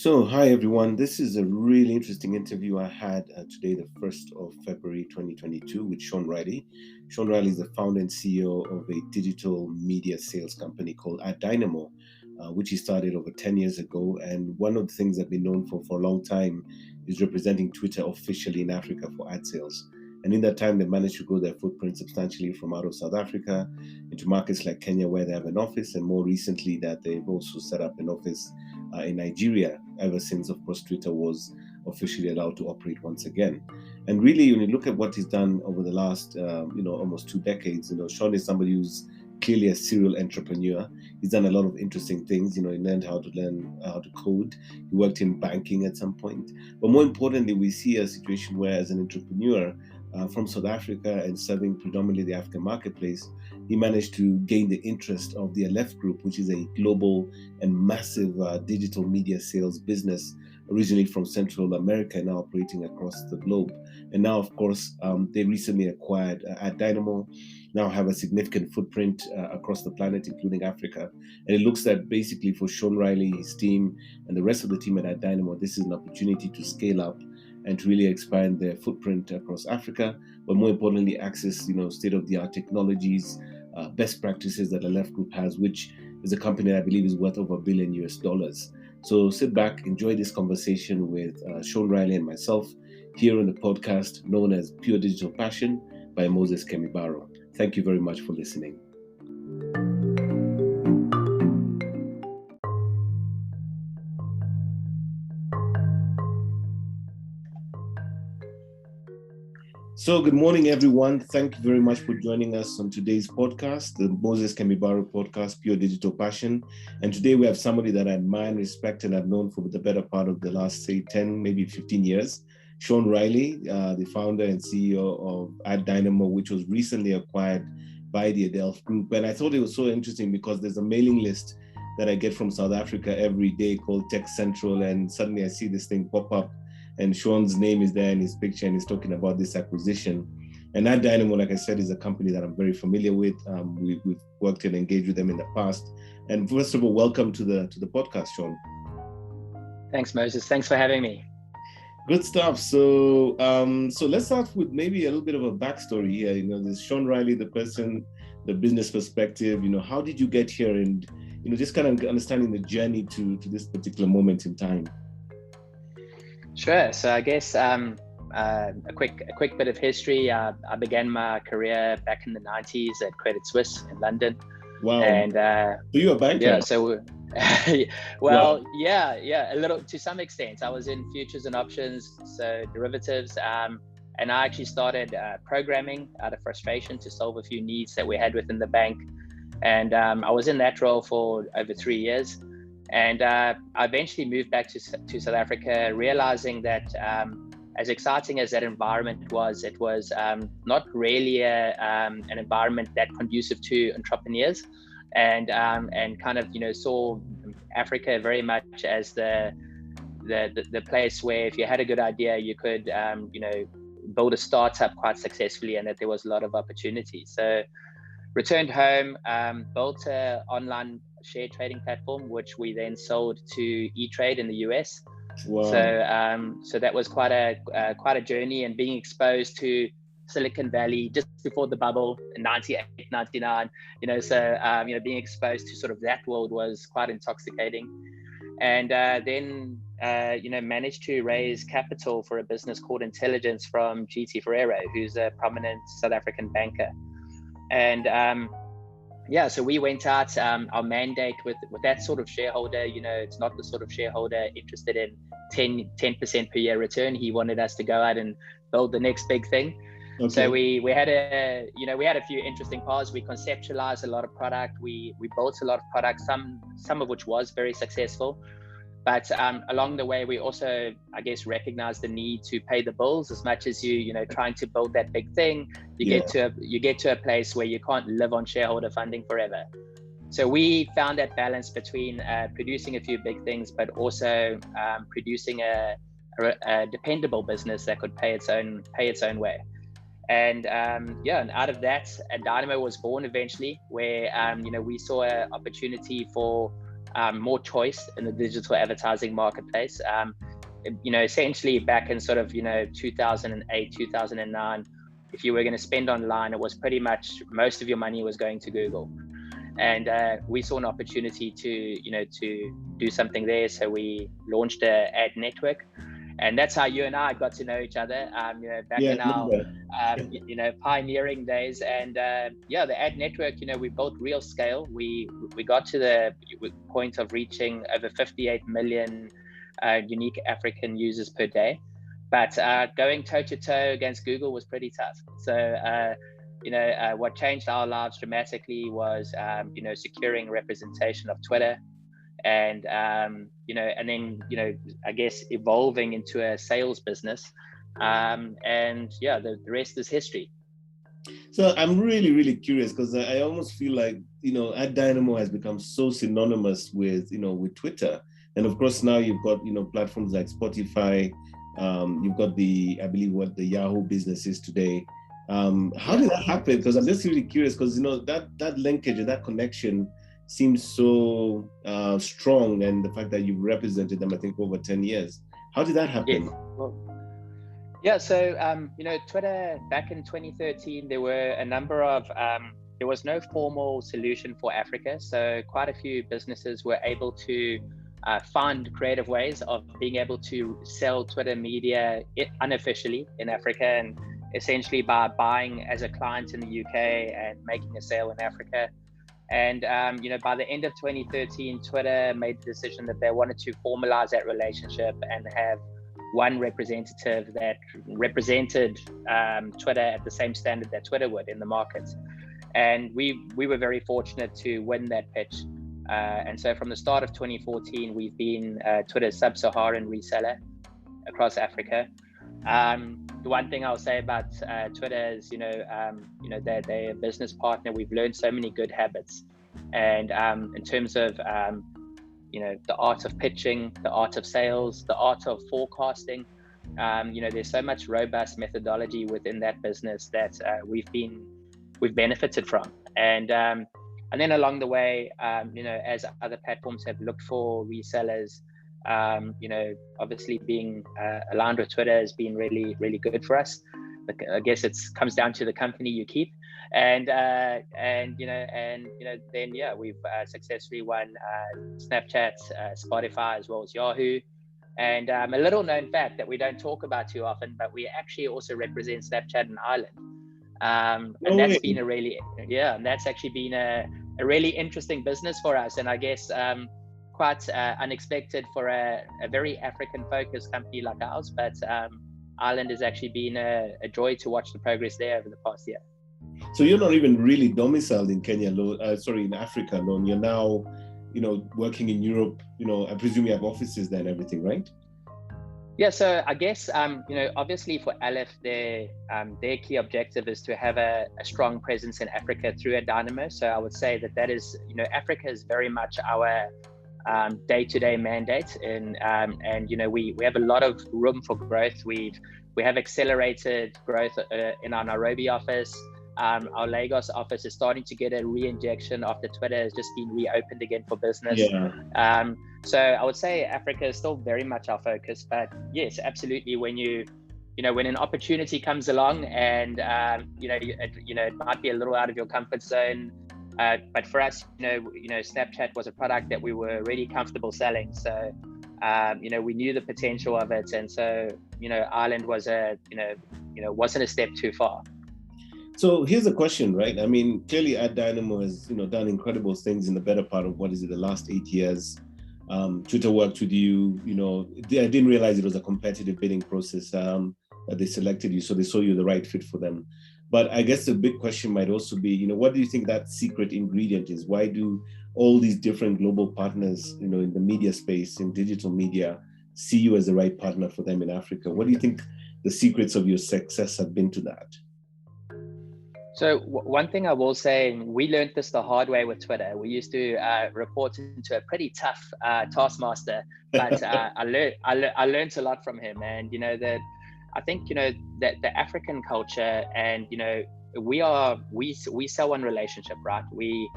So, hi everyone. This is a really interesting interview I had today, the 1st of February 2022, with Sean Riley. Sean Riley is the founder and CEO of a digital media sales company called Ad Dynamo, which he started over 10 years ago. And one of the things I've been known for a long time is representing Twitter officially in Africa for ad sales. And in that time, they managed to grow their footprint substantially from out of South Africa into markets like Kenya, where they have an office, and more recently, that they've also set up an office in Nigeria ever since, of course, Twitter was officially allowed to operate once again. And really, when you look at what he's done over the last, almost 2 decades, Sean is somebody who's clearly a serial entrepreneur. He's done a lot of interesting things. He learned how to code. He worked in banking at some point. But more importantly, we see a situation where, as an entrepreneur, from South Africa and serving predominantly the African marketplace, he managed to gain the interest of the Aleph Group, which is a global and massive digital media sales business, originally from Central America, now operating across the globe. And now, of course, they recently acquired Ad Dynamo, now have a significant footprint across the planet, including Africa. And it looks that basically for Sean Riley, his team, and the rest of the team at Ad Dynamo, this is an opportunity to scale up and to really expand their footprint across Africa, but more importantly, access state-of-the-art technologies, best practices that Aleph Group has, which is a company that I believe is worth over $1 billion. So sit back, enjoy this conversation with Sean Riley and myself here on the podcast known as Pure Digital Passion by Moses Kemibaro. Thank you very much for listening. So, good morning, everyone. Thank you very much for joining us on today's podcast, the Moses Kemibaro podcast, Pure Digital Passion. And today we have somebody that I admire and respect and have known for the better part of the last, say, 10, maybe 15 years. Sean Riley, the founder and CEO of Ad Dynamo, which was recently acquired by the Aleph Group. And I thought it was so interesting because there's a mailing list that I get from South Africa every day called Tech Central. And suddenly I see this thing pop up. And Sean's name is there in his picture, and he's talking about this acquisition. And Ad Dynamo, like I said, is a company that I'm very familiar with. We've worked and engaged with them in the past. And first of all, welcome to the podcast, Sean. Thanks, Moses. Thanks for having me. Good stuff. So let's start with maybe a little bit of a backstory here. This Sean Riley, the person, the business perspective. How did you get here, and just kind of understanding the journey to this particular moment in time. Sure. So I guess a quick bit of history. I began my career back in the 90s at Credit Suisse in London. Wow. And so you're a banker? Yeah. So well, wow. Yeah, a little to some extent. I was in futures and options, so derivatives. And I actually started programming out of frustration to solve a few needs that we had within the bank. And I was in that role for over 3 years. And I eventually moved back to South Africa, realizing that as exciting as that environment was, it was not really an environment that conducive to entrepreneurs, and kind of saw Africa very much as the place where if you had a good idea, you could build a startup quite successfully, and that there was a lot of opportunity. So returned home, built an online share trading platform, which we then sold to E-Trade in the US. Wow. So that was quite a journey, and being exposed to Silicon Valley just before the bubble in 98, 99, being exposed to sort of that world was quite intoxicating. And then managed to raise capital for a business called Intelligence from GT Ferrero, who's a prominent South African banker. And so we went out, our mandate with that sort of shareholder, it's not the sort of shareholder interested in 10% per year return. He wanted us to go out and build the next big thing. Okay. So we had a few interesting paths. We conceptualized a lot of product. We built a lot of products, some of which was very successful. But along the way, we also, I guess, recognized the need to pay the bills. As much as trying to build that big thing, you get to a place where you can't live on shareholder funding forever. So we found that balance between producing a few big things, but also producing a dependable business that could pay its own way. And and out of that, Dynamo was born eventually, where we saw an opportunity for more choice in the digital advertising marketplace. Essentially back in sort of 2008, 2009, if you were going to spend online, it was pretty much most of your money was going to Google. And we saw an opportunity to do something there, so we launched an ad network, and that's how you and I got to know each other. Back in our pioneering days, and the ad network. We built real scale. We got to the point of reaching over 58 million unique African users per day, but going toe to toe against Google was pretty tough. So. What changed our lives dramatically was, securing representation of Twitter, and I guess evolving into a sales business, the rest is history. So I'm really, really curious, because I almost feel like, Ad Dynamo has become so synonymous with Twitter, and of course now you've got platforms like Spotify, you've got I believe what the Yahoo business is today. How did that happen? Because I'm just really curious, because that linkage and that connection seems so strong, and the fact that you've represented them, I think, over 10 years. How did that happen? Yes. So Twitter back in 2013, there were a number of there was no formal solution for Africa, so quite a few businesses were able to find creative ways of being able to sell Twitter media unofficially in Africa, and essentially by buying as a client in the UK and making a sale in Africa. And by the end of 2013, Twitter made the decision that they wanted to formalize that relationship and have one representative that represented Twitter at the same standard that Twitter would in the market. And we were very fortunate to win that pitch. And so from the start of 2014, we've been Twitter's sub-Saharan reseller across Africa. The one thing I'll say about Twitter is, they're a business partner. We've learned so many good habits, and in terms of, the art of pitching, the art of sales, the art of forecasting, there's so much robust methodology within that business that we've benefited from, and then along the way, as other platforms have looked for resellers. Obviously being aligned with Twitter has been really, really good for us. I guess it comes down to the company you keep, and we've successfully won Snapchat, Spotify, as well as Yahoo. And a little known fact that we don't talk about too often, but we actually also represent Snapchat in Ireland. And that's been that's actually been a really interesting business for us, and I guess quite unexpected for a very African-focused company like ours, but Ireland has actually been a joy to watch the progress there over the past year. So you're not even really domiciled in Kenya, in Africa alone. You're now, working in Europe. I presume you have offices there and everything, right? Yeah. So I guess obviously for Aleph, their key objective is to have a strong presence in Africa through Ad Dynamo. So I would say that is, Africa is very much our day-to-day mandate, and we have a lot of room for growth. We have accelerated growth in our Nairobi office. Our Lagos office is starting to get a re-injection after Twitter has just been reopened again for business. So I would say Africa is still very much our focus, but yes, absolutely, when when an opportunity comes along and it might be a little out of your comfort zone. But for us, Snapchat was a product that we were already comfortable selling. So, we knew the potential of it. And so, Ireland was wasn't a step too far. So here's a question, right? I mean, clearly Ad Dynamo has, done incredible things in the better part of, the last 8 years. Twitter worked with you, I didn't realize it was a competitive bidding process that they selected you. So they saw you the right fit for them. But I guess the big question might also be, what do you think that secret ingredient is? Why do all these different global partners, in the media space, in digital media, see you as the right partner for them in Africa? What do you think the secrets of your success have been to that? So one thing I will say, we learned this the hard way with Twitter. We used to report into a pretty tough taskmaster, but I learned a lot from him. And that I think that the African culture and we sell one relationship, right? We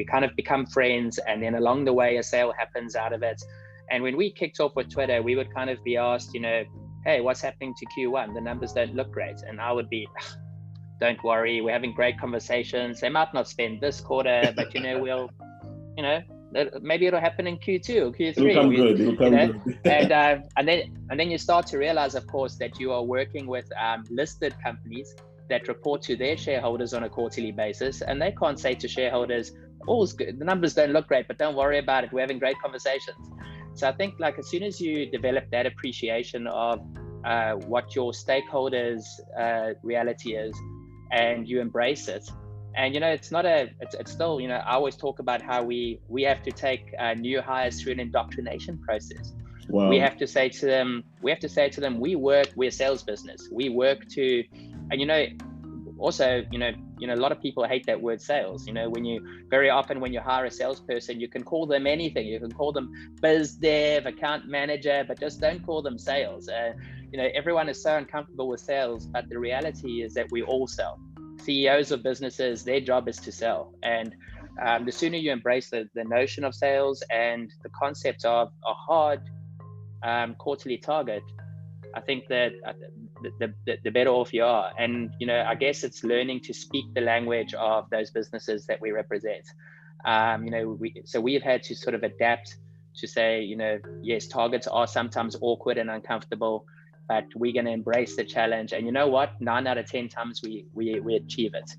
kind of become friends, and then along the way a sale happens out of it. And when we kicked off with Twitter, we would kind of be asked, hey, what's happening to Q1? The numbers don't look great. And I would be, don't worry, we're having great conversations. They might not spend this quarter, but we'll, maybe it'll happen in Q2 or Q3. It'll come good. And then you start to realize, of course, that you are working with listed companies that report to their shareholders on a quarterly basis, and they can't say to shareholders, all's good, the numbers don't look great, but don't worry about it, we're having great conversations. So I think, like, as soon as you develop that appreciation of what your stakeholders' reality is, and you embrace it, and it's still, I always talk about how we have to take new hires through an indoctrination process. Wow. We have to say to them, we're a sales business. We work to, and also, a lot of people hate that word sales. Very often when you hire a salesperson, you can call them anything. You can call them biz dev, account manager, but just don't call them sales. Everyone is so uncomfortable with sales, but the reality is that we all sell. CEOs of businesses, their job is to sell. And the sooner you embrace the notion of sales and the concept of a hard quarterly target, I think that the better off you are. And I guess it's learning to speak the language of those businesses that we represent. So we've had to sort of adapt to say, yes, targets are sometimes awkward and uncomfortable, but we're going to embrace the challenge. And 9 out of 10 times we achieve it.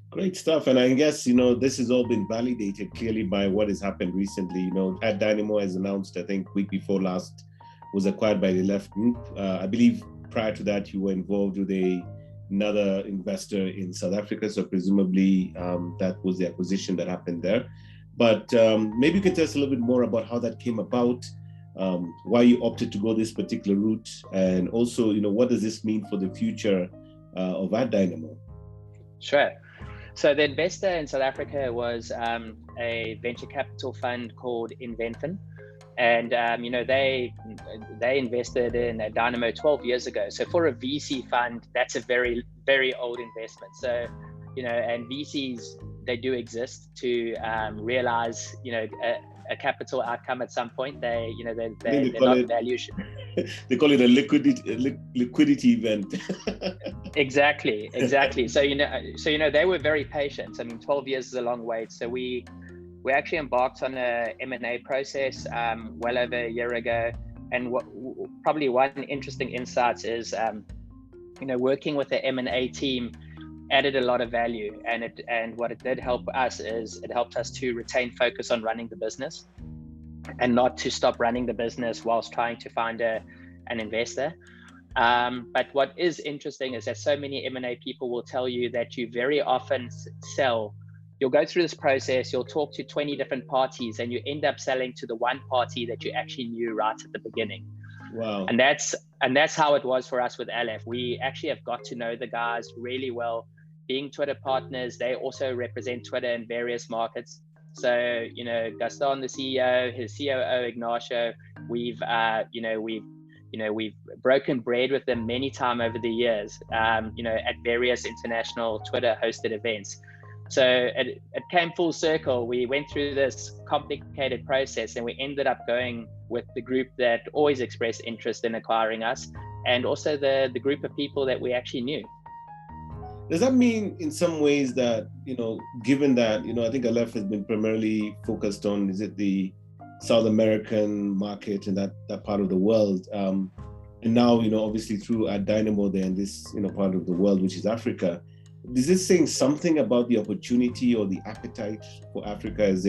Great stuff. And I guess, this has all been validated clearly by what has happened recently. Ad Dynamo has announced, I think week before last, was acquired by the Aleph Group. I believe prior to that, you were involved with another investor in South Africa. So presumably that was the acquisition that happened there. But maybe you can tell us a little bit more about how that came about, why you opted to go this particular route, and also, what does this mean for the future of Ad Dynamo? Sure. So the investor in South Africa was a venture capital fund called Invariably. And they invested in Dynamo 12 years ago. So for a VC fund, that's a very, very old investment. So, and VCs, they do exist to realize, a capital outcome at some point. They're not value. They call it a liquidity event. Exactly. So they were very patient. 12 years is a long wait. So we actually embarked on a M&A process well over a year ago. And probably one interesting insight is, working with the M&A team added a lot of value. And what it did help us is it helped us to retain focus on running the business and not to stop running the business whilst trying to find an investor. But what is interesting is that so many M&A people will tell you that you very often sell. You'll go through this process, you'll talk to 20 different parties, and you end up selling to the one party that you actually knew right at the beginning. Wow. And that's how it was for us with Aleph. We actually have got to know the guys really well. Being Twitter partners, they also represent Twitter in various markets. So, Gaston, the CEO, his COO, Ignacio, we've broken bread with them many times over the years, at various international Twitter hosted events. So it came full circle. We went through this complicated process and we ended up going with the group that always expressed interest in acquiring us, and also the group of people that we actually knew. Does that mean in some ways that, given that, I think Aleph has been primarily focused on, is it the South American market and that part of the world? And now, obviously through Ad Dynamo, they're in this, part of the world, which is Africa. Is this saying something about the opportunity or the appetite for Africa as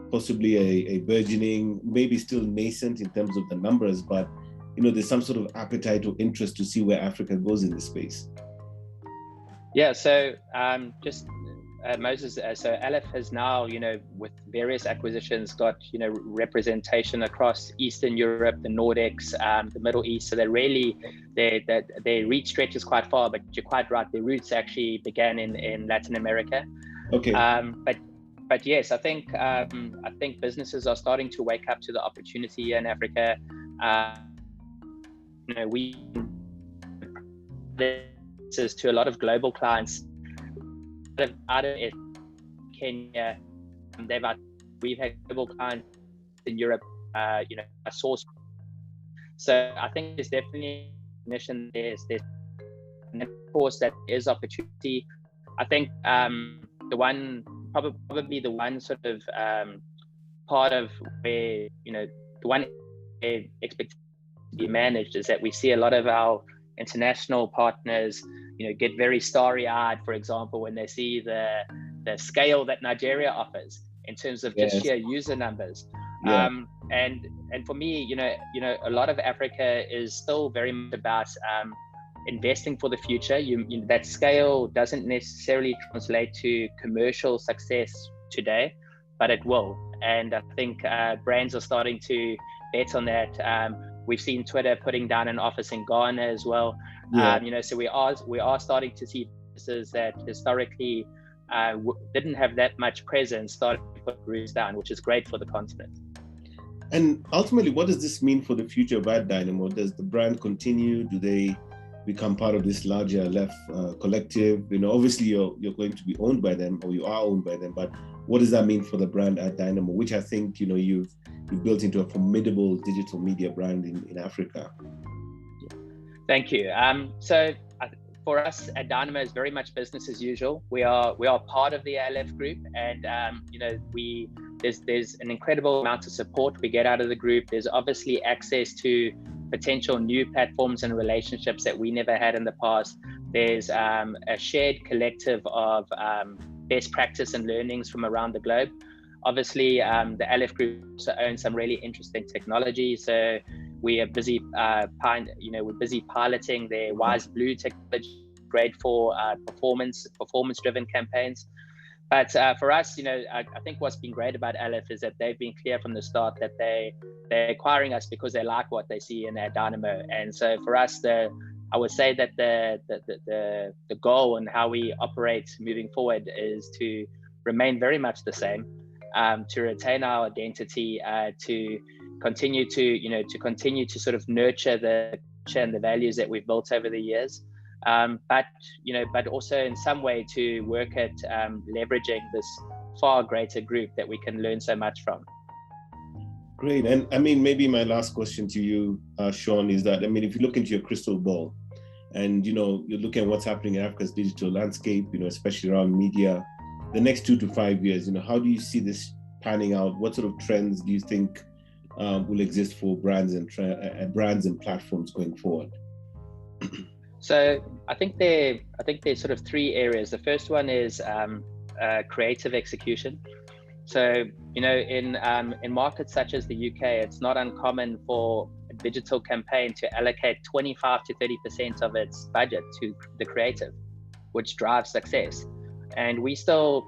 possibly a burgeoning, maybe still nascent in terms of the numbers, but, there's some sort of appetite or interest to see where Africa goes in this space? Yeah, so Moses, so Aleph has now, with various acquisitions, got, representation across Eastern Europe, the Nordics, the Middle East. So their reach stretches quite far, but you're quite right. Their roots actually began in Latin America. Okay. But yes, I think businesses are starting to wake up to the opportunity in Africa. services to a lot of global clients out of Kenya. We've had global clients in Europe, a source. So I think there's definitely recognition. There's and of course that is opportunity. I think probably the one sort of part of where the one expectation to be managed is that we see a lot of our international partners get very starry-eyed, for example, when they see the scale that Nigeria offers in terms of just sheer user numbers. Yeah. And for me, a lot of Africa is still very much about investing for the future. That scale doesn't necessarily translate to commercial success today, but it will. And I think brands are starting to bet on that. We've seen Twitter putting down an office in Ghana as well. So we are starting to see businesses that historically didn't have that much presence starting to put roots down, which is great for the continent. And ultimately, what does this mean for the future of Ad Dynamo? Does the brand continue? Do they become part of this larger Aleph collective? Obviously you're going to be owned by them, or you are owned by them, but what does that mean for the brand Ad Dynamo, which I think you've built into a formidable digital media brand in Africa? Thank you. So for us, Ad Dynamo is very much business as usual. We are part of the Aleph Group, and there's an incredible amount of support we get out of the group. There's obviously access to potential new platforms and relationships that we never had in the past. There's a shared collective of best practice and learnings from around the globe. Obviously, the Aleph Group also owns some really interesting technology. So we are busy, we're busy piloting their Wise Blue technology, great for performance-driven campaigns. But for us, I think what's been great about Aleph is that they've been clear from the start that they're acquiring us because they like what they see in Ad Dynamo. And so for us, I would say that the goal and how we operate moving forward is to remain very much the same, to retain our identity, to continue to sort of nurture the culture and the values that we've built over the years. But also in some way to work at leveraging this far greater group that we can learn so much from. Great. And I mean, maybe my last question to you, Sean, is that, if you look into your crystal ball and, you're looking at what's happening in Africa's digital landscape, especially around media, the next 2 to 5 years, how do you see this panning out? What sort of trends do you think will exist for brands and platforms going forward? So I think there's sort of 3 areas. The first one is creative execution. So in markets such as the UK, it's not uncommon for a digital campaign to allocate 25 to 30% of its budget to the creative, which drives success. And we still,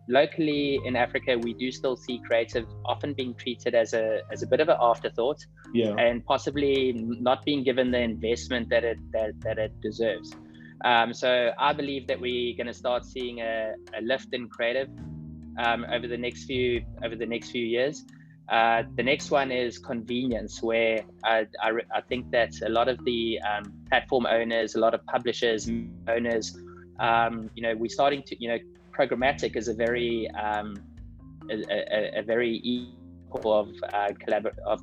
locally in Africa, we do still see creative often being treated as a bit of an afterthought, and possibly not being given the investment that it deserves. So I believe that we're going to start seeing a lift in creative over the next few years. The next one is convenience, where I think that a lot of the platform owners, a lot of publishers, owners, we're starting to, programmatic is a very easy of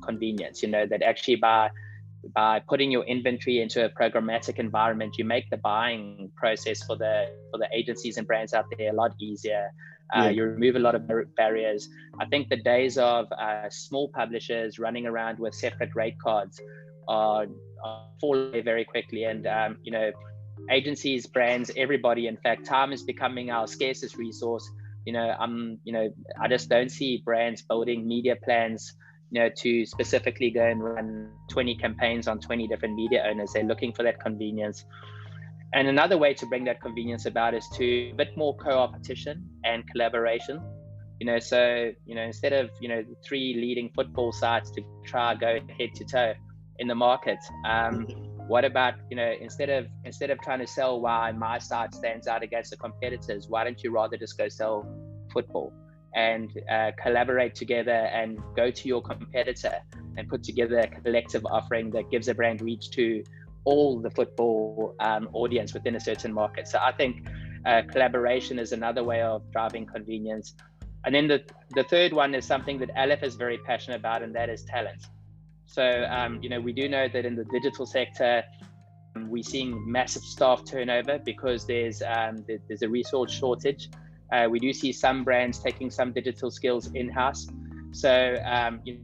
convenience, that actually by putting your inventory into a programmatic environment, you make the buying process for the agencies and brands out there a lot easier. You remove a lot of barriers. I think the days of small publishers running around with separate rate cards are fall away very quickly, and agencies, brands, everybody. In fact, time is becoming our scarcest resource. I just don't see brands building media plans, to specifically go and run 20 campaigns on 20 different media owners. They're looking for that convenience. And another way to bring that convenience about is to a bit more co-opetition and collaboration. So instead of 3 leading football sites to try go head to toe in the market, what about instead of trying to sell why my site stands out against the competitors, why don't you rather just go sell football and collaborate together and go to your competitor and put together a collective offering that gives a brand reach to all the football audience within a certain market. So I think collaboration is another way of driving convenience. And then the third one is something that Aleph is very passionate about, and that is talent. So, we do know that in the digital sector, we're seeing massive staff turnover because there's a resource shortage. We do see some brands taking some digital skills in-house. So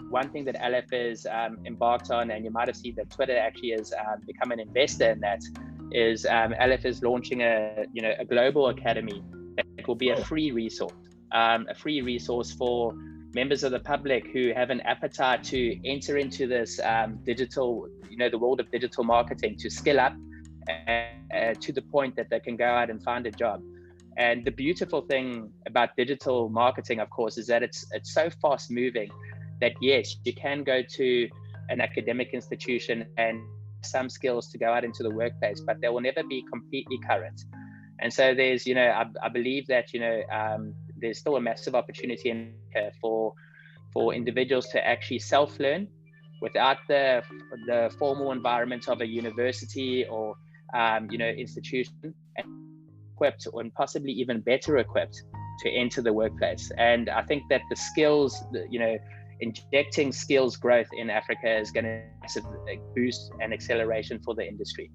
one thing that Aleph is embarked on, and you might have seen that Twitter actually has become an investor in that, is Aleph is launching a global academy that will be a free resource for members of the public who have an appetite to enter into this digital, the world of digital marketing, to skill up to the point that they can go out and find a job. And the beautiful thing about digital marketing, of course, is that it's so fast moving that yes, you can go to an academic institution and some skills to go out into the workplace, but they will never be completely current. And so there's, I believe that, there's still a massive opportunity for individuals to actually self-learn without the formal environment of a university or, institution, and equipped, and possibly even better equipped to enter the workplace. And I think that the skills, injecting skills growth in Africa is going to massive boost and acceleration for the industry.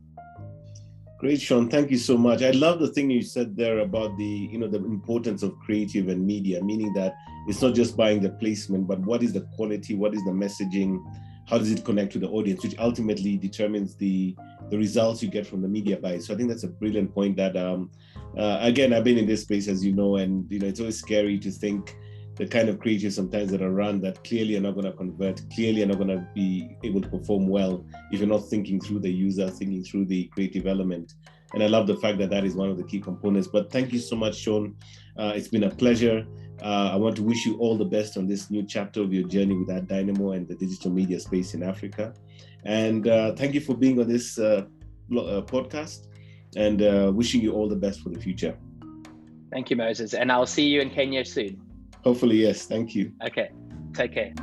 Great, Sean. Thank you so much. I love the thing you said there about the importance of creative and media, meaning that it's not just buying the placement, but what is the quality, what is the messaging, how does it connect to the audience, which ultimately determines the results you get from the media buy. So I think that's a brilliant point that, again, I've been in this space, as you know, and it's always scary to think the kind of creatives sometimes that are run that clearly are not going to convert, clearly are not going to be able to perform well if you're not thinking through the user, thinking through the creative element. And I love the fact that that is one of the key components. But thank you so much, Sean. It's been a pleasure. I want to wish you all the best on this new chapter of your journey with Ad Dynamo and the digital media space in Africa. And thank you for being on this podcast, and wishing you all the best for the future. Thank you, Moses. And I'll see you in Kenya soon. Hopefully, yes. Thank you. Okay. Take care.